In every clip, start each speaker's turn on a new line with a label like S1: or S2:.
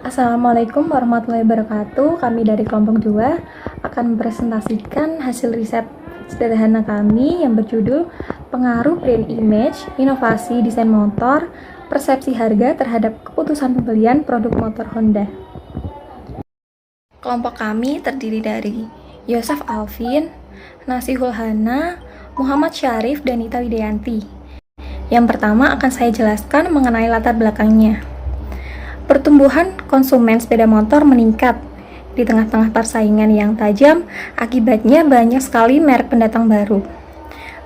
S1: Assalamualaikum warahmatullahi wabarakatuh. Kami dari kelompok 2 akan mempresentasikan hasil riset sederhana kami yang berjudul Pengaruh Brand Image, Inovasi Desain Motor, Persepsi Harga terhadap Keputusan Pembelian Produk Motor Honda. Kelompok kami terdiri dari Yosef Alvin, Nasihul Hana, Muhammad Syarif, dan Nita Widayanti. Yang pertama akan saya jelaskan mengenai latar belakangnya. Pertumbuhan konsumen sepeda motor meningkat di tengah-tengah persaingan yang tajam, akibatnya banyak sekali merek pendatang baru.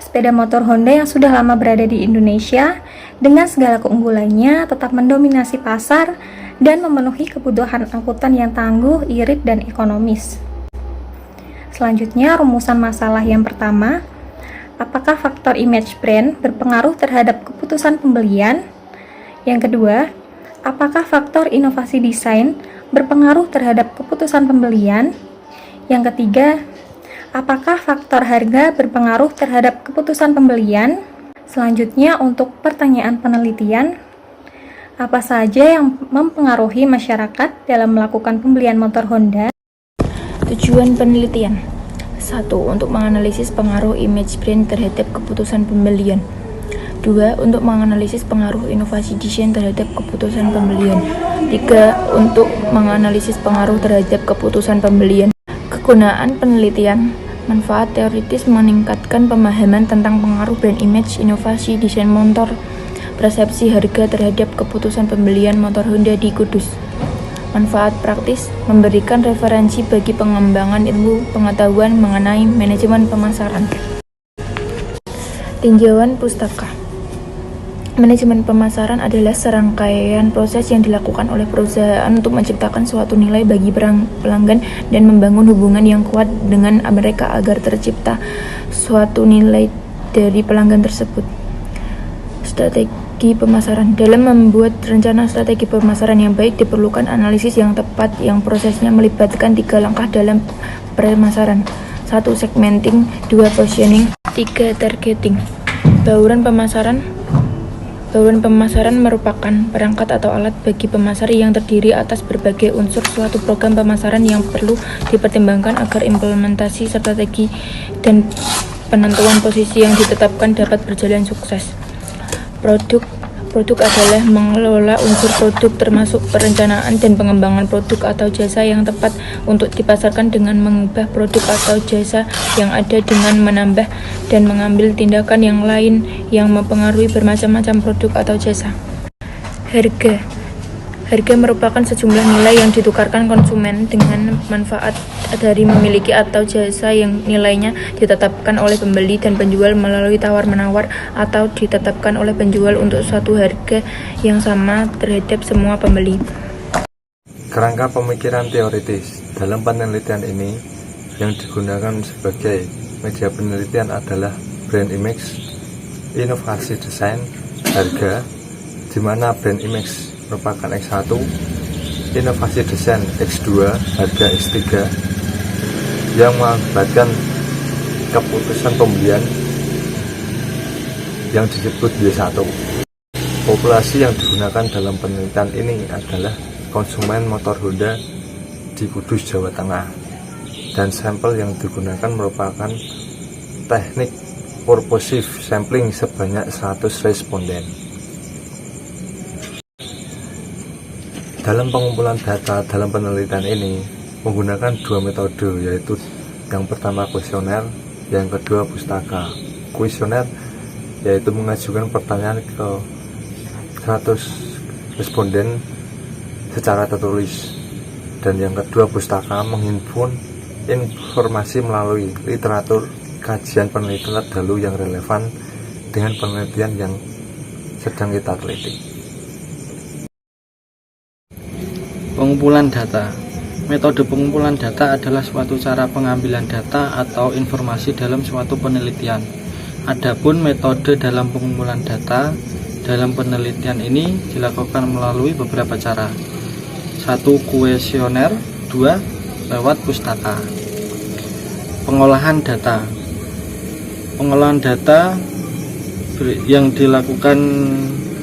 S1: Sepeda motor Honda yang sudah lama berada di Indonesia dengan segala keunggulannya tetap mendominasi pasar dan memenuhi kebutuhan angkutan yang tangguh, irit, dan ekonomis. Selanjutnya, rumusan masalah yang pertama, apakah faktor image brand berpengaruh terhadap keputusan pembelian? Yang kedua, apakah faktor inovasi desain berpengaruh terhadap keputusan pembelian? Yang ketiga, apakah faktor harga berpengaruh terhadap keputusan pembelian? Selanjutnya, untuk pertanyaan penelitian, apa saja yang mempengaruhi masyarakat dalam melakukan pembelian motor Honda?
S2: Tujuan penelitian: 1. Untuk menganalisis pengaruh image brand terhadap keputusan pembelian. 2. Untuk menganalisis pengaruh inovasi desain terhadap keputusan pembelian. 3. Untuk menganalisis pengaruh terhadap keputusan pembelian. Kegunaan penelitian: manfaat teoritis meningkatkan pemahaman tentang pengaruh brand image, inovasi desain motor, persepsi harga terhadap keputusan pembelian motor Honda di Kudus. Manfaat praktis: memberikan referensi bagi pengembangan ilmu pengetahuan mengenai manajemen pemasaran. Tinjauan pustaka. Manajemen pemasaran adalah serangkaian proses yang dilakukan oleh perusahaan untuk menciptakan suatu nilai bagi pelanggan dan membangun hubungan yang kuat dengan mereka agar tercipta suatu nilai dari pelanggan tersebut. Strategi pemasaran. Dalam membuat rencana strategi pemasaran yang baik diperlukan analisis yang tepat yang prosesnya melibatkan 3 langkah dalam pemasaran. 1. Segmenting. 2. Positioning. 3. Targeting. Bauran pemasaran merupakan perangkat atau alat bagi pemasar yang terdiri atas berbagai unsur suatu program pemasaran yang perlu dipertimbangkan agar implementasi strategi dan penentuan posisi yang ditetapkan dapat berjalan sukses. Produk adalah mengelola unsur produk termasuk perencanaan dan pengembangan produk atau jasa yang tepat untuk dipasarkan dengan mengubah produk atau jasa yang ada dengan menambah dan mengambil tindakan yang lain yang mempengaruhi bermacam-macam produk atau jasa. Harga merupakan sejumlah nilai yang ditukarkan konsumen dengan manfaat dari memiliki atau jasa yang nilainya ditetapkan oleh pembeli dan penjual melalui tawar-menawar atau ditetapkan oleh penjual untuk suatu harga yang sama terhadap semua pembeli.
S3: Kerangka pemikiran teoritis. Dalam penelitian ini, yang digunakan sebagai media penelitian adalah brand image, inovasi desain, harga, di mana brand image merupakan X1, inovasi desain X2, harga X3, yang mengakibatkan keputusan pembelian yang disebut Y1. Populasi yang digunakan dalam penelitian ini adalah konsumen motor Honda di Kudus, Jawa Tengah, dan sampel yang digunakan merupakan teknik purposive sampling sebanyak 100 responden. Dalam pengumpulan data dalam penelitian ini menggunakan 2 metode, yaitu yang pertama kuesioner, yang kedua pustaka. Kuesioner yaitu mengajukan pertanyaan ke 100 responden secara tertulis, dan yang kedua pustaka menghimpun informasi melalui literatur kajian penelitian terdahulu yang relevan dengan penelitian yang sedang kita teliti.
S4: Pengumpulan data. Metode pengumpulan data adalah suatu cara pengambilan data atau informasi dalam suatu penelitian. Adapun metode dalam pengumpulan data dalam penelitian ini dilakukan melalui beberapa cara. 1. Kuesioner. 2. Lewat pustaka. Pengolahan data. Pengolahan data yang dilakukan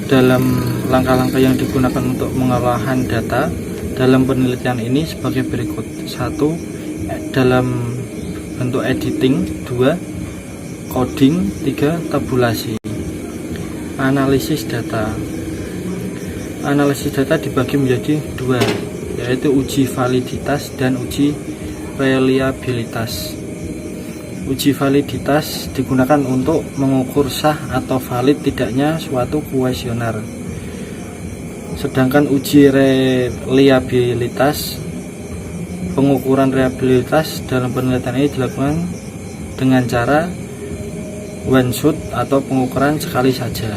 S4: dalam langkah-langkah yang digunakan untuk pengolahan data dalam penelitian ini sebagai berikut. 1. Dalam bentuk editing. 2. Coding. 3. Tabulasi. Analisis data. Analisis data dibagi menjadi 2, yaitu uji validitas dan uji reliabilitas. Uji validitas digunakan untuk mengukur sah atau valid tidaknya suatu kuesioner. Sedangkan uji reliabilitas, pengukuran reliabilitas dalam penelitian ini dilakukan dengan cara one shot atau pengukuran sekali saja.